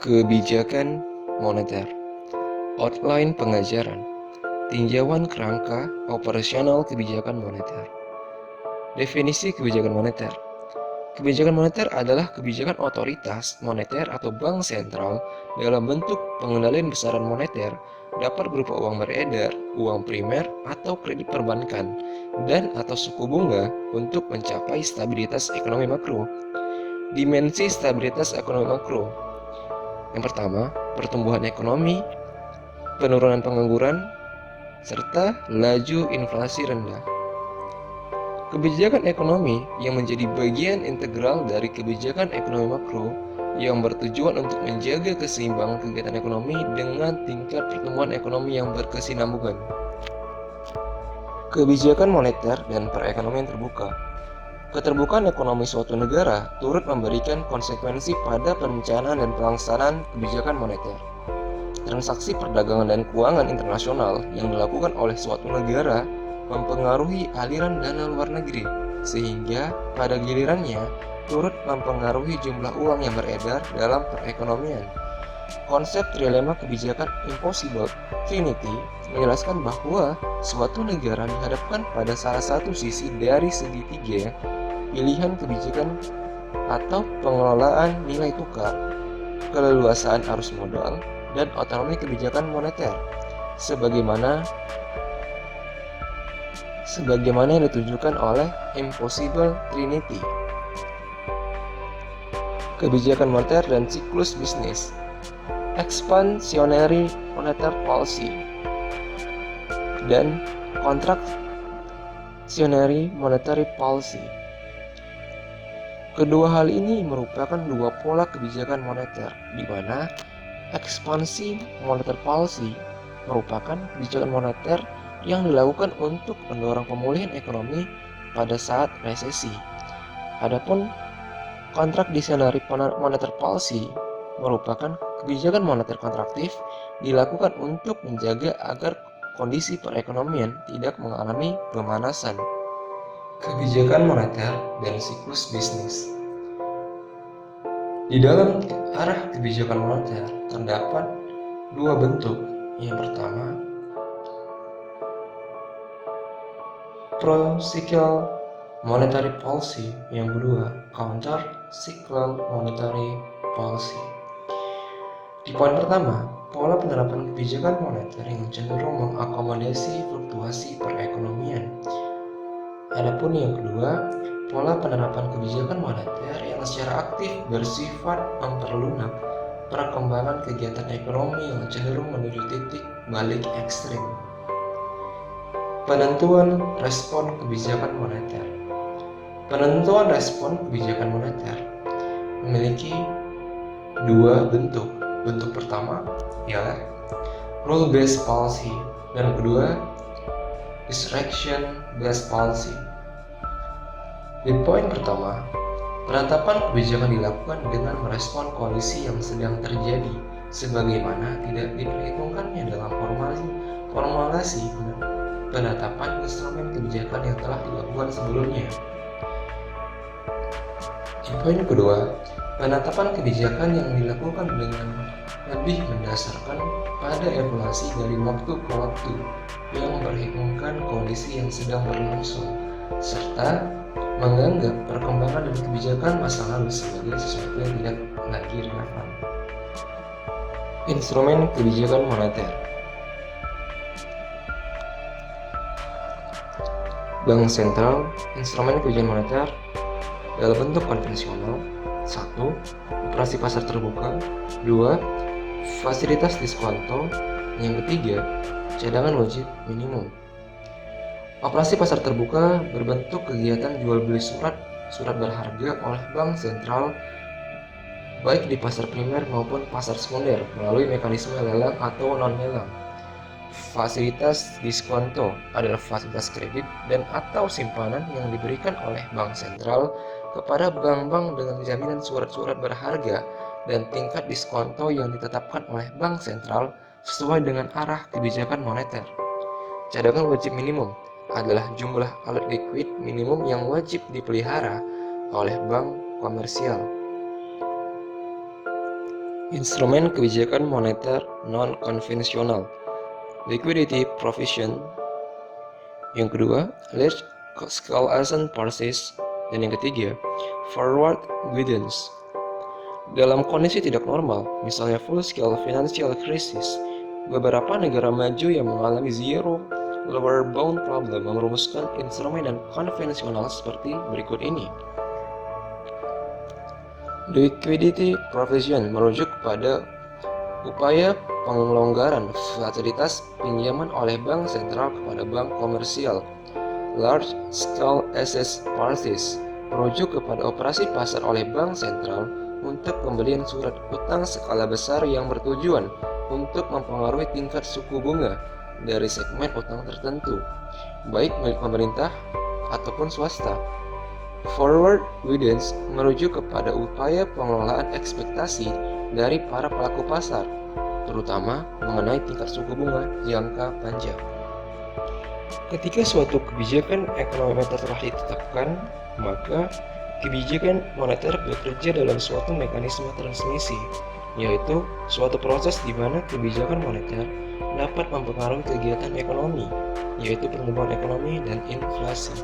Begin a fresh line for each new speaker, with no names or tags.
Kebijakan moneter, outline pengajaran, tinjauan kerangka operasional kebijakan moneter. Definisi kebijakan moneter. Kebijakan moneter adalah kebijakan otoritas moneter atau bank sentral dalam bentuk pengendalian besaran moneter, dapat berupa uang beredar, uang primer, atau kredit perbankan, dan atau suku bunga untuk mencapai stabilitas ekonomi makro. Dimensi stabilitas ekonomi makro. Yang pertama, pertumbuhan ekonomi, penurunan pengangguran, serta laju inflasi rendah. Kebijakan ekonomi yang menjadi bagian integral dari kebijakan ekonomi makro yang bertujuan untuk menjaga keseimbangan kegiatan ekonomi dengan tingkat pertumbuhan ekonomi yang berkesinambungan. Kebijakan moneter dan perekonomian terbuka. Keterbukaan ekonomi suatu negara turut memberikan konsekuensi pada perencanaan dan pelaksanaan kebijakan moneter. Transaksi perdagangan dan keuangan internasional yang dilakukan oleh suatu negara mempengaruhi aliran dana luar negeri, sehingga pada gilirannya turut mempengaruhi jumlah uang yang beredar dalam perekonomian. Konsep trilema kebijakan Impossible Trinity menjelaskan bahwa suatu negara dihadapkan pada salah satu sisi dari segitiga pilihan kebijakan atau pengelolaan nilai tukar, keleluasaan arus modal, dan otonomi kebijakan moneter sebagaimana yang ditunjukkan oleh Impossible Trinity. Kebijakan moneter dan siklus bisnis. Expansionary monetary policy dan contractionary monetary policy. Kedua hal ini merupakan dua pola kebijakan moneter, di mana ekspansi monetary policy merupakan kebijakan moneter yang dilakukan untuk mendorong pemulihan ekonomi pada saat resesi. Adapun contractionary monetary policy merupakan kebijakan moneter kontraktif dilakukan untuk menjaga agar kondisi perekonomian tidak mengalami pemanasan. Kebijakan moneter dan siklus bisnis. Di dalam arah kebijakan moneter terdapat dua bentuk. Yang pertama, pro-cyclical monetary policy, yang kedua, counter-cyclical monetary policy. Di poin pertama, pola penerapan kebijakan moneter yang cenderung mengakomodasi fluktuasi perekonomian. Adapun yang kedua, pola penerapan kebijakan moneter yang secara aktif bersifat memperlunak perkembangan kegiatan ekonomi yang cenderung menuju titik balik ekstrim. Penentuan respon kebijakan moneter. Penentuan respon kebijakan moneter memiliki dua bentuk. Bentuk pertama ialah rule-based policy dan kedua discretion-based policy. Di poin pertama, penetapan kebijakan dilakukan dengan merespon kondisi yang sedang terjadi, sebagaimana tidak diperhitungkannya dalam formulasi penetapan instrumen kebijakan yang telah dilakukan sebelumnya. Di poin kedua, penetapan kebijakan yang dilakukan dengan lebih mendasarkan pada evaluasi dari waktu ke waktu yang memperhitungkan kondisi yang sedang berlangsung, serta menganggap perkembangan dan kebijakan masa lalu sebagai sesuatu yang tidak lagi relevan. Instrumen kebijakan moneter. Bank sentral, instrumen kebijakan moneter dalam bentuk konvensional. 1. Operasi pasar terbuka. 2. Fasilitas diskonto. Yang ketiga, cadangan wajib minimum. Operasi pasar terbuka berbentuk kegiatan jual beli surat berharga oleh bank sentral baik di pasar primer maupun pasar sekunder melalui mekanisme lelang atau non-lelang. Fasilitas diskonto adalah fasilitas kredit dan atau simpanan yang diberikan oleh bank sentral kepada bank-bank dengan jaminan surat-surat berharga dan tingkat diskonto yang ditetapkan oleh bank sentral sesuai dengan arah kebijakan moneter. Cadangan wajib minimum adalah jumlah alat likuid minimum yang wajib dipelihara oleh bank komersial. Instrumen kebijakan moneter non-konvensional, liquidity provision. Yang kedua, large scale asset purchase. Dan yang ketiga, forward guidance. Dalam kondisi tidak normal, misalnya full-scale financial crisis, beberapa negara maju yang mengalami zero lower bound problem merumuskan instrumen dan konvensional seperti berikut ini. Liquidity provision merujuk pada upaya pengelonggaran fasilitas pinjaman oleh bank sentral kepada bank komersial. Large scale asset purchase merujuk kepada operasi pasar oleh bank sentral untuk pembelian surat utang skala besar yang bertujuan untuk mempengaruhi tingkat suku bunga dari segmen utang tertentu, baik milik pemerintah ataupun swasta. Forward guidance merujuk kepada upaya pengelolaan ekspektasi dari para pelaku pasar, terutama mengenai tingkat suku bunga jangka panjang. Ketika suatu kebijakan ekonomi moneter telah ditetapkan, maka kebijakan moneter bekerja dalam suatu mekanisme transmisi, yaitu suatu proses di mana kebijakan moneter dapat mempengaruhi kegiatan ekonomi, yaitu pertumbuhan ekonomi dan inflasi.